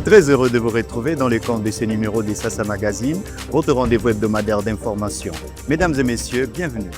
Très heureux de vous retrouver dans le compte de ce numéro de Sasa Magazine, votre rendez-vous hebdomadaire d'information. Mesdames et messieurs, bienvenue.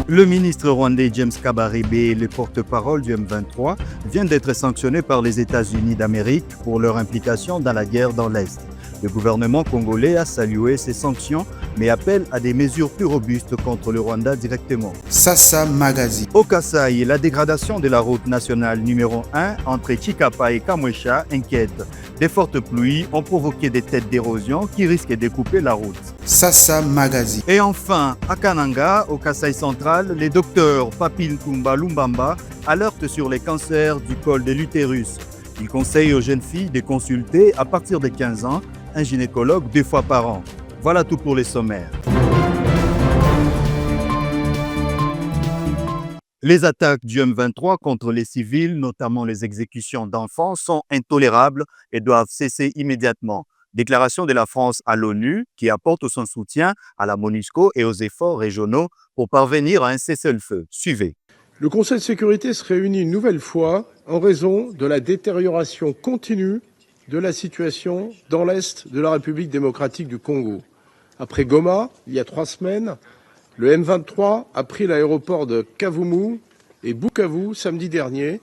Le ministre rwandais James Kabarebe, le porte-parole du M23, vient d'être sanctionné par les États-Unis d'Amérique pour leur implication dans la guerre dans l'Est. Le gouvernement congolais a salué ces sanctions, mais appelle à des mesures plus robustes contre le Rwanda directement. Sasa Magazine. Au Kasaï, la dégradation de la route nationale numéro 1 entre Chikapa et Kamwesha inquiète. Des fortes pluies ont provoqué des têtes d'érosion qui risquent de couper la route. Sasa Magazine. Et enfin, à Kananga, au Kasaï central, les docteurs Papi Nkumba Lumbamba alertent sur les cancers du col de l'utérus. Ils conseillent aux jeunes filles de consulter à partir de 15 ans un gynécologue 2 fois par an. Voilà tout pour les sommaires. Les attaques du M23 contre les civils, notamment les exécutions d'enfants, sont intolérables et doivent cesser immédiatement. Déclaration de la France à l'ONU qui apporte son soutien à la MONUSCO et aux efforts régionaux pour parvenir à un cessez-le-feu. Suivez. Le Conseil de sécurité se réunit une nouvelle fois en raison de la détérioration continue de la situation dans l'Est de la République démocratique du Congo. Après Goma, il y a 3 semaines, le M23 a pris l'aéroport de Kavumu et Bukavu samedi dernier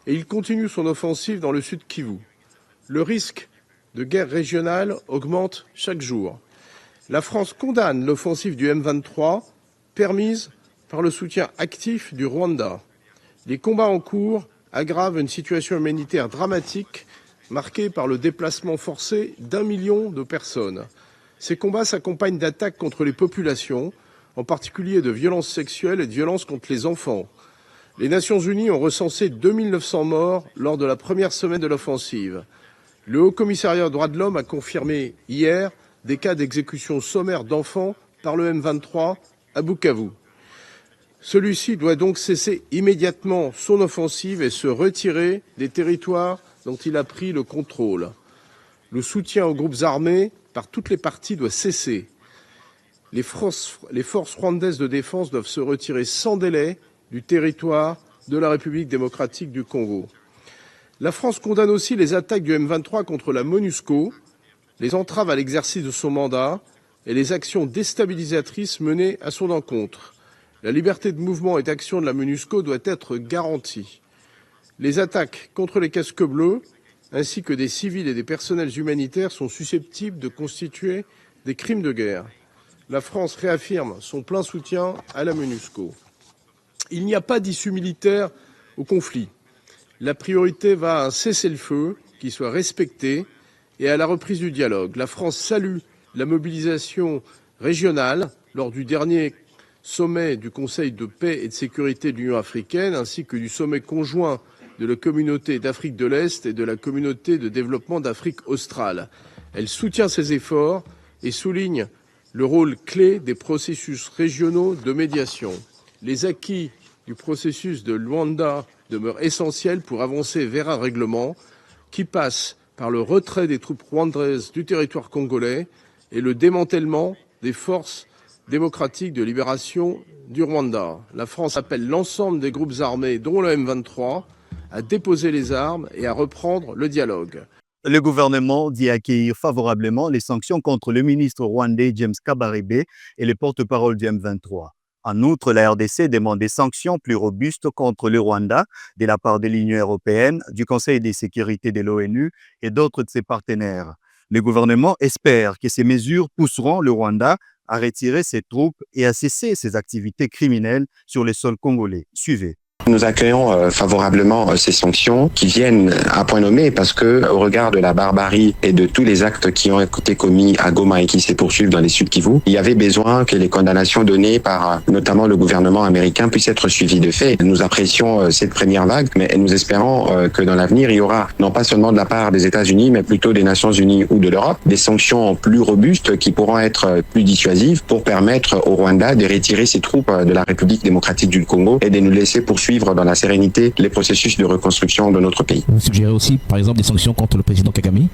et il continue son offensive dans le sud Kivu. Le risque de guerre régionale augmente chaque jour. La France condamne l'offensive du M23 permise par le soutien actif du Rwanda. Les combats en cours aggravent une situation humanitaire dramatique marquée par le déplacement forcé d'1 million de personnes. Ces combats s'accompagnent d'attaques contre les populations, en particulier de violences sexuelles et de violences contre les enfants. Les Nations Unies ont recensé 2900 morts lors de la première semaine de l'offensive. Le Haut-Commissariat aux droits de l'homme a confirmé hier des cas d'exécution sommaire d'enfants par le M23 à Bukavu. Celui-ci doit donc cesser immédiatement son offensive et se retirer des territoires dont il a pris le contrôle. Le soutien aux groupes armés par toutes les parties doit cesser. Les forces rwandaises de défense doivent se retirer sans délai du territoire de la République démocratique du Congo. La France condamne aussi les attaques du M23 contre la MONUSCO, les entraves à l'exercice de son mandat et les actions déstabilisatrices menées à son encontre. La liberté de mouvement et d'action de la MONUSCO doit être garantie. Les attaques contre les casques bleus, ainsi que des civils et des personnels humanitaires, sont susceptibles de constituer des crimes de guerre. La France réaffirme son plein soutien à la MONUSCO. Il n'y a pas d'issue militaire au conflit. La priorité va à un cessez-le-feu qui soit respecté et à la reprise du dialogue. La France salue la mobilisation régionale lors du dernier sommet du Conseil de paix et de sécurité de l'Union africaine, ainsi que du sommet conjoint de la communauté d'Afrique de l'Est et de la communauté de développement d'Afrique australe. Elle soutient ces efforts et souligne le rôle clé des processus régionaux de médiation. Les acquis du processus de Luanda demeurent essentiels pour avancer vers un règlement qui passe par le retrait des troupes rwandaises du territoire congolais et le démantèlement des forces démocratiques de libération du Rwanda. La France appelle l'ensemble des groupes armés, dont le M23, à déposer les armes et à reprendre le dialogue. Le gouvernement dit accueillir favorablement les sanctions contre le ministre rwandais James Kabarebe et le porte-parole du M23. En outre, la RDC demande des sanctions plus robustes contre le Rwanda de la part de l'Union européenne, du Conseil de sécurité de l'ONU et d'autres de ses partenaires. Le gouvernement espère que ces mesures pousseront le Rwanda à retirer ses troupes et à cesser ses activités criminelles sur le sol congolais. Suivez. Nous accueillons favorablement ces sanctions qui viennent à point nommé parce que, au regard de la barbarie et de tous les actes qui ont été commis à Goma et qui se poursuivent dans les Sud Kivu, il y avait besoin que les condamnations données par notamment le gouvernement américain puissent être suivies de faits. Nous apprécions cette première vague, mais nous espérons que dans l'avenir, il y aura non pas seulement de la part des États-Unis, mais plutôt des Nations Unies ou de l'Europe, des sanctions plus robustes qui pourront être plus dissuasives pour permettre au Rwanda de retirer ses troupes de la République démocratique du Congo et de nous laisser poursuivre poursuivre dans la sérénité les processus de reconstruction de notre pays. Vous suggérez aussi, par exemple, des sanctions contre le président Kagame?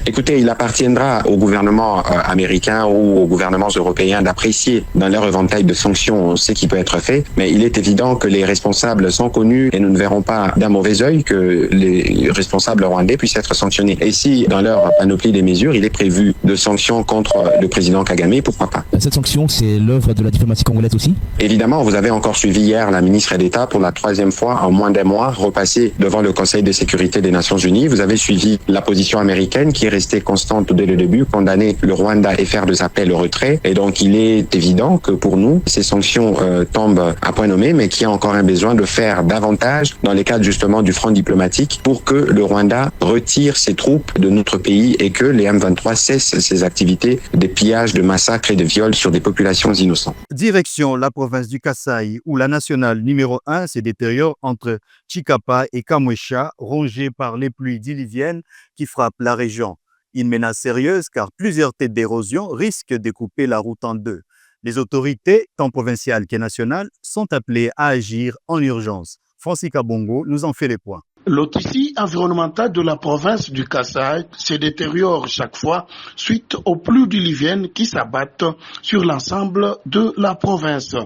Écoutez, il appartiendra au gouvernement américain ou aux gouvernements européens d'apprécier dans leur éventail de sanctions ce qui peut être fait, mais il est évident que les responsables sont connus et nous ne verrons pas d'un mauvais œil que les responsables rwandais puissent être sanctionnés. Et si, dans leur panoplie des mesures, il est prévu de sanctions contre le président Kagame, pourquoi pas? Cette sanction, c'est l'œuvre de la diplomatie congolaise aussi? Évidemment, vous avez encore suivi hier la ministre d'État pour la 3e fois en moins d'un mois repasser devant le Conseil de sécurité des Nations Unies. Vous avez suivi la position américaine qui est restée constante dès le début, condamner le Rwanda et faire des appels au retrait. Et donc, il est évident que pour nous, ces sanctions tombent à point nommé, mais qu'il y a encore un besoin de faire davantage dans les cadres justement du front diplomatique pour que le Rwanda retire ses troupes de notre pays et que les M23 cessent ses activités de pillage, de massacres et de viols sur des populations innocentes. Direction la province du Kasaï, où la nationale numéro 1 se détériore entre Chikapa et Kamwesha, rongée par les pluies diluviennes qui frappent la région. Une menace sérieuse car plusieurs têtes d'érosion risquent de couper la route en deux. Les autorités, tant provinciales que nationales, sont appelées à agir en urgence. Francis Kabongo nous en fait les points. L'autonomie environnementale de la province du Kasaï se détériore chaque fois suite aux pluies diluviennes qui s'abattent sur l'ensemble de la province.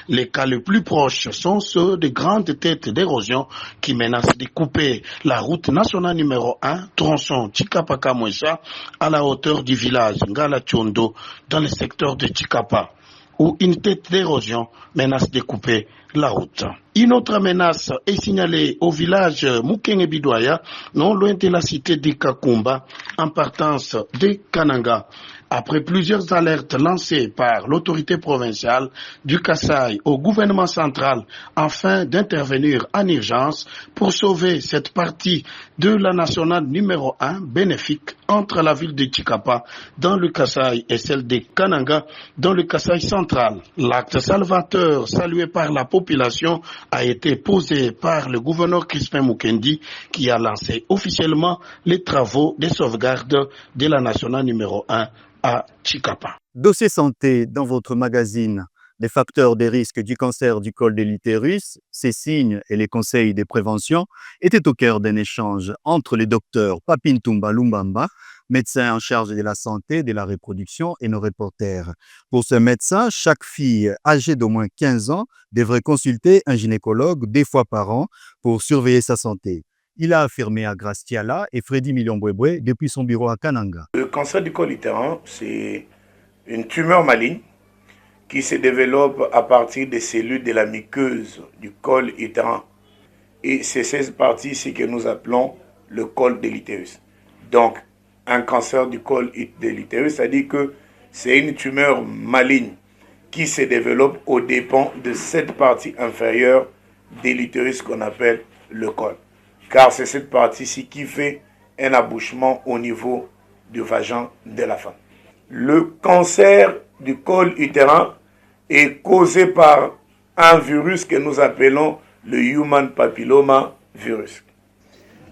Les cas les plus proches sont ceux des grandes têtes d'érosion qui menacent de couper la route nationale numéro 1, tronçon Chikapa-Kamwesha, à la hauteur du village Ngala-Tchondo, dans le secteur de Chikapa, où une tête d'érosion menace de couper la route. Une autre menace est signalée au village Mukenge-Bidwaya, non loin de la cité de Kakumba, en partance de Kananga. Après plusieurs alertes lancées par l'autorité provinciale du Kasaï au gouvernement central afin d'intervenir en urgence pour sauver cette partie de la nationale numéro 1 bénéfique entre la ville de Chikapa dans le Kasaï et celle de Kananga dans le Kasaï central. L'acte salvateur salué par la population a été posé par le gouverneur Crispin Mukendi qui a lancé officiellement les travaux de sauvegarde de la nationale numéro 1 à Chikapa. Dossier santé dans votre magazine. Les facteurs des risques du cancer du col de l'utérus, ses signes et les conseils de prévention étaient au cœur d'un échange entre le docteur Papintumba Lumbamba, médecin en charge de la santé, de la reproduction, et nos reporters. Pour ce médecin, chaque fille âgée d'au moins 15 ans devrait consulter un gynécologue 2 fois par an pour surveiller sa santé. Il a affirmé à Grastiala et Freddy Miliombwebwe depuis son bureau à Kananga. Le cancer du col utérin, c'est une tumeur maligne qui se développe à partir des cellules de la muqueuse du col utérin. Et c'est cette partie-ci que nous appelons le col de l'utérus. Donc, un cancer du col de l'utérus, c'est-à-dire que c'est une tumeur maligne qui se développe aux dépens de cette partie inférieure de l'utérus qu'on appelle le col. Car c'est cette partie-ci qui fait un abouchement au niveau du vagin de la femme. Le cancer du col utérin est causé par un virus que nous appelons le Human Papilloma virus.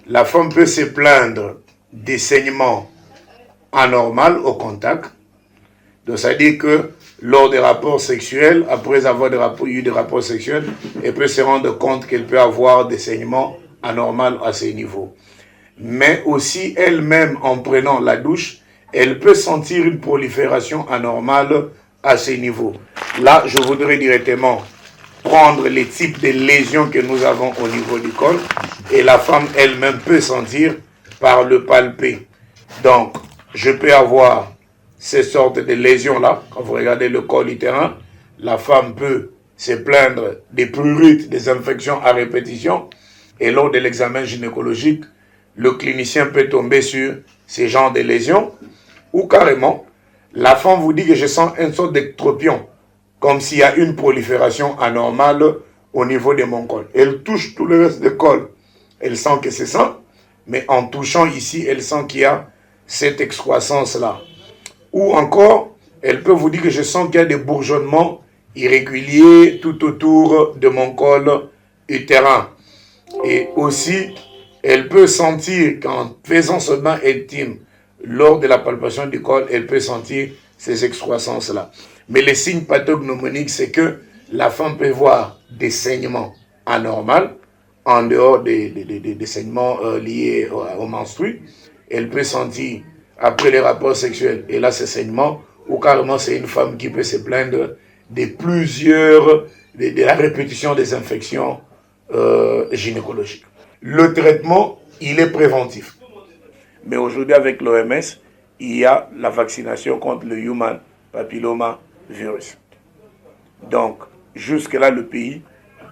La femme peut se plaindre des saignements anormaux au contact. Donc ça veut dire que lors des rapports sexuels, après avoir eu des rapports sexuels, elle peut se rendre compte qu'elle peut avoir des saignements anormal à ces niveaux. Mais aussi elle-même, en prenant la douche, elle peut sentir une prolifération anormale à ces niveaux. Là, je voudrais directement prendre les types de lésions que nous avons au niveau du col et la femme elle-même peut sentir par le palper. Donc, je peux avoir ces sortes de lésions-là. Quand vous regardez le col utérin, la femme peut se plaindre des prurites, des infections à répétition. Et lors de l'examen gynécologique, le clinicien peut tomber sur ces genres de lésions. Ou carrément, la femme vous dit que je sens une sorte d'ectropion, comme s'il y a une prolifération anormale au niveau de mon col. Elle touche tout le reste du col. Elle sent que c'est ça, mais en touchant ici, elle sent qu'il y a cette excroissance-là. Ou encore, elle peut vous dire que je sens qu'il y a des bourgeonnements irréguliers tout autour de mon col utérin. Et aussi, elle peut sentir qu'en faisant ce bain intime, lors de la palpation du col, elle peut sentir ces excroissances-là. Mais les signes pathognomoniques, c'est que la femme peut voir des saignements anormaux, en dehors des saignements liés aux menstrues. Elle peut sentir après les rapports sexuels et là ces saignements, ou carrément c'est une femme qui peut se plaindre de la répétition des infections gynécologiques. Le traitement, il est préventif. Mais aujourd'hui avec l'OMS, il y a la vaccination contre le human papilloma virus. Donc, jusque-là, le pays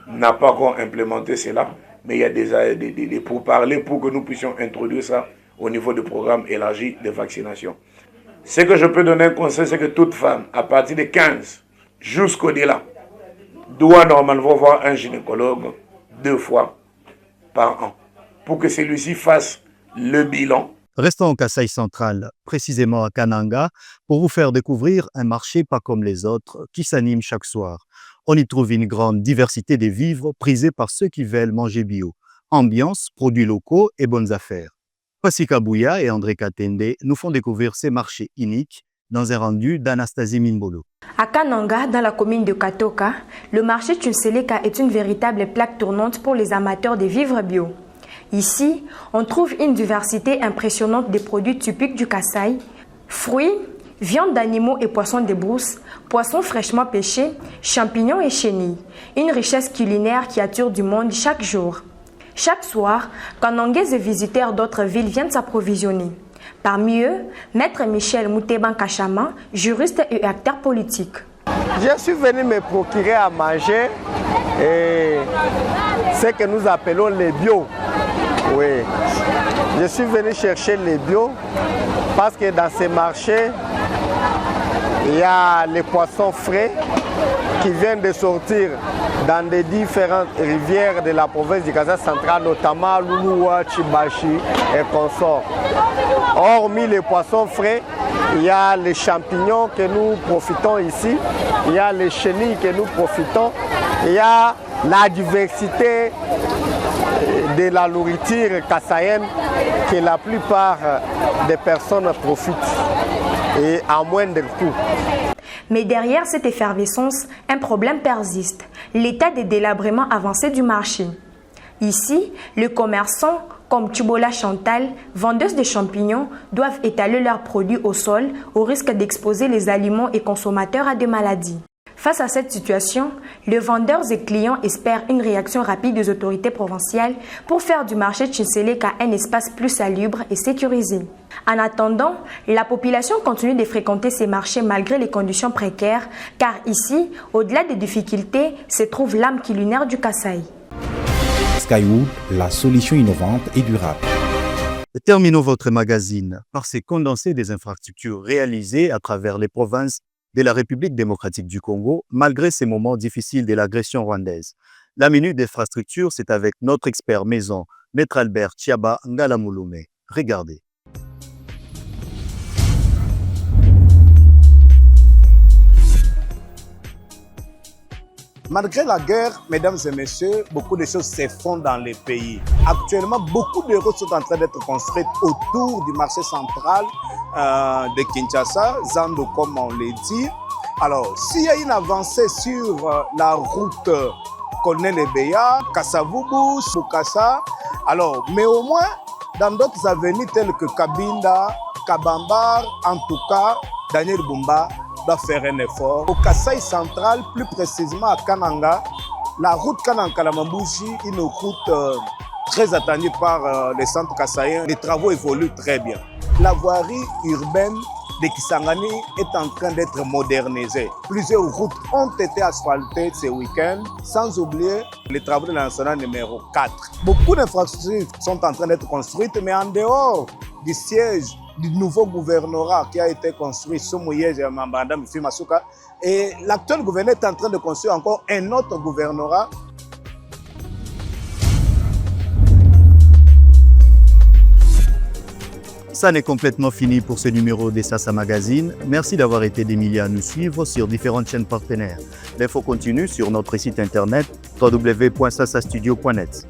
n'a pas encore implémenté cela, mais il y a des pourparlers pour que nous puissions introduire ça au niveau du programme élargi de vaccination. Ce que je peux donner un conseil, c'est que toute femme, à partir de 15 jusqu'au-delà, doit normalement voir un gynécologue 2 fois par an, pour que celui-ci fasse le bilan. Restons au Kasaï central, précisément à Kananga, pour vous faire découvrir un marché pas comme les autres qui s'anime chaque soir. On y trouve une grande diversité des vivres prisés par ceux qui veulent manger bio. Ambiance, produits locaux et bonnes affaires. Pasika Bouya et André Katende nous font découvrir ces marchés uniques dans un rendu d'Anastasie Mimbolo. À Kananga, dans la commune de Katoka, le marché Tchunseleka est une véritable plaque tournante pour les amateurs de vivres bio. Ici, on trouve une diversité impressionnante des produits typiques du Kasaï, fruits, viande d'animaux et poissons de brousse, poissons fraîchement pêchés, champignons et chenilles. Une richesse culinaire qui attire du monde chaque jour. Chaque soir, Kanangais et visiteurs d'autres villes viennent s'approvisionner. Parmi eux, Maître Michel Mouteban Kachama, juriste et acteur politique. Je suis venu me procurer à manger et ce que nous appelons les bio. Oui, je suis venu chercher les bio parce que dans ces marchés, il y a les poissons frais qui viennent de sortir dans des différentes rivières de la province du Kasaï central, notamment Louloua, Chibachi et consorts. Hormis les poissons frais, il y a les champignons que nous profitons ici, il y a les chenilles que nous profitons, il y a la diversité de la nourriture kassaïenne que la plupart des personnes profitent et à moindre coût. Mais derrière cette effervescence, un problème persiste, l'état de délabrement avancé du marché. Ici, les commerçants comme Tubola Chantal, vendeuses de champignons, doivent étaler leurs produits au sol au risque d'exposer les aliments et consommateurs à des maladies. Face à cette situation, les vendeurs et clients espèrent une réaction rapide des autorités provinciales pour faire du marché Tchunseleka un espace plus salubre et sécurisé. En attendant, la population continue de fréquenter ces marchés malgré les conditions précaires, car ici, au-delà des difficultés, se trouve l'âme culinaire du Kasaï. Skywood, la solution innovante et durable. Terminons votre magazine par ces condensés des infrastructures réalisées à travers les provinces de la République démocratique du Congo, malgré ces moments difficiles de l'agression rwandaise. La minute d'infrastructure, c'est avec notre expert maison, Maître Albert Chiaba Ngalamouloumé. Regardez. Malgré la guerre, mesdames et messieurs, beaucoup de choses se font dans les pays. Actuellement, beaucoup de routes sont en train d'être construites autour du marché central de Kinshasa, Zando comme on l'a dit. Alors, s'il y a une avancée sur la route Colonel Ebeya, Kassavubu, Bukassa, alors, mais au moins, dans d'autres avenues telles que Kabinda, Kabambar, en tout cas, Daniel Bumba doit faire un effort. Au Kasaï central, plus précisément à Kananga, la route Kananga-Kalamambouji, une route très attendue par les centres kassaïens. Les travaux évoluent très bien. La voirie urbaine de Kisangani est en train d'être modernisée. Plusieurs routes ont été asphaltées ce week-end, sans oublier les travaux de la nationale numéro 4. Beaucoup d'infrastructures sont en train d'être construites, mais en dehors du siège du nouveau gouvernorat qui a été construit sous Mouyej et Mambanda Mfimasuka. Et l'actuel gouverneur est en train de construire encore un autre gouvernorat. Ça n'est complètement fini pour ce numéro des Sasa Magazine. Merci d'avoir été des milliers à nous suivre sur différentes chaînes partenaires. L'info continue sur notre site internet www.sasastudio.net.